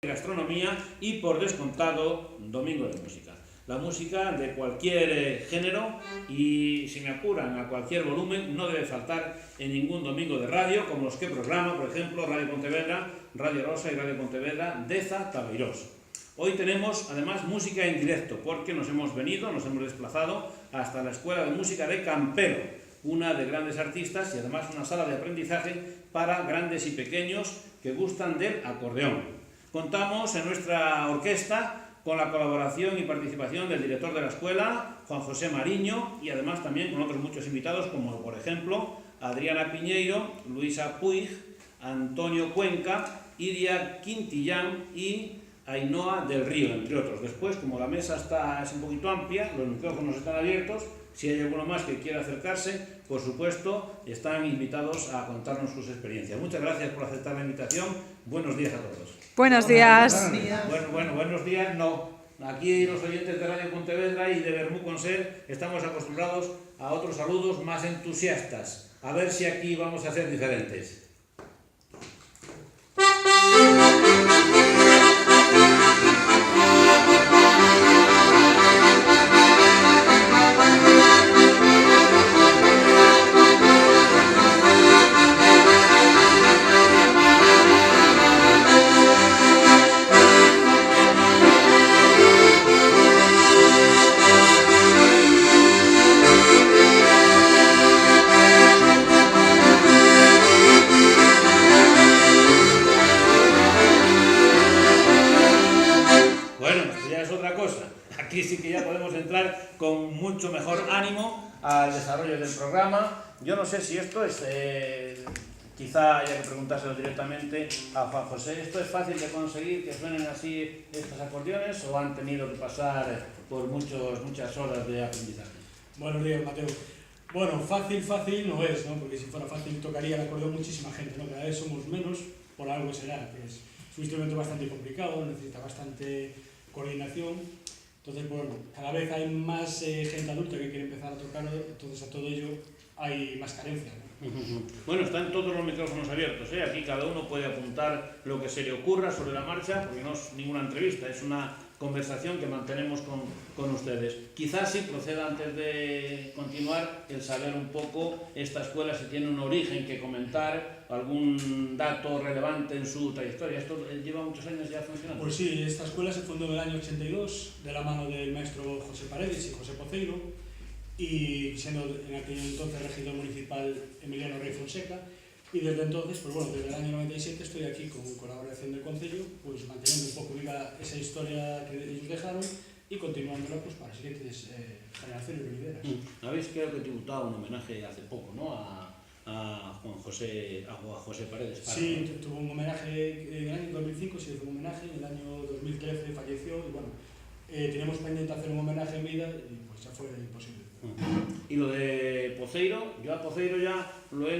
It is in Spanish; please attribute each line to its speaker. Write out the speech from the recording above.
Speaker 1: gastronomía y, por descontado, domingo de música. La música de cualquier género y, si me apuran, a cualquier volumen, no debe faltar en ningún domingo de radio, como los que programa, por ejemplo, Radio Pontevedra, Radio Rosa y Radio Pontevedra Deza Tabeirós. Hoy tenemos además música en directo, porque nos hemos desplazado hasta la Escuela de Música de Campelo, una de grandes artistas y además una sala de aprendizaje para grandes y pequeños que gustan del acordeón. Contamos en nuestra orquesta con la colaboración y participación del director de la escuela, Juan José Mariño, y además también con otros muchos invitados, como por ejemplo Adriana Piñeiro, Luisa Puig, Antonio Cuenca, Iria Quintillán y Ainhoa del Río, entre otros. Después, como la mesa es un poquito amplia, los micrófonos están abiertos, si hay alguno más que quiera acercarse, por supuesto, están invitados a contarnos sus experiencias. Muchas gracias por aceptar la invitación. Buenos días a todos.
Speaker 2: Buenos días.
Speaker 1: Buenos días, no. Aquí los oyentes de Radio Pontevedra y de Bermú con Ser estamos acostumbrados a otros saludos más entusiastas. A ver si aquí vamos a ser diferentes. Aquí sí que ya podemos entrar con mucho mejor ánimo al desarrollo del programa. Yo no sé si esto es, quizá haya que preguntárselo directamente a Juan José. ¿Esto es fácil de conseguir, que suenen así estos acordeones, o han tenido que pasar por muchas horas de aprendizaje?
Speaker 3: Buenos días, Mateo. Bueno, fácil no es, ¿no? Porque si fuera fácil tocaría el acordeón muchísima gente, ¿no? Cada vez somos menos, por algo será, que es un instrumento bastante complicado, necesita bastante coordinación. Entonces, bueno, cada vez hay más gente adulta que quiere empezar a tocarlo, entonces a todo ello hay más carencia, ¿no?
Speaker 1: Bueno, están todos los micrófonos abiertos, ¿eh? Aquí cada uno puede apuntar lo que se le ocurra sobre la marcha, porque no es ninguna entrevista, es una conversación que mantenemos con ustedes. Quizás sí proceda, antes de continuar, el saber un poco esta escuela, si tiene un origen que comentar, algún dato relevante en su trayectoria. ¿Esto lleva muchos años ya funcionando?
Speaker 3: Pues sí, esta escuela se fundó en el año 82 de la mano del maestro José Paredes y José Poceiro, y siendo en aquel entonces regidor municipal Emiliano Rey Fonseca, y desde entonces, pues bueno, desde el año 97 estoy aquí con colaboración del Concello, pues manteniendo un poco viva esa historia que ellos dejaron y continuándola pues para las siguientes generaciones venideras.
Speaker 1: Habéis, creo que tributado un homenaje hace poco, ¿no? a José Paredes.
Speaker 3: Sí, tuvo un homenaje en el año 2005, se hizo un homenaje, en el año 2013 falleció y bueno, teníamos pendiente hacer un homenaje en vida y pues ya fue imposible.
Speaker 1: Y lo de Poceiro, yo a Poceiro ya lo he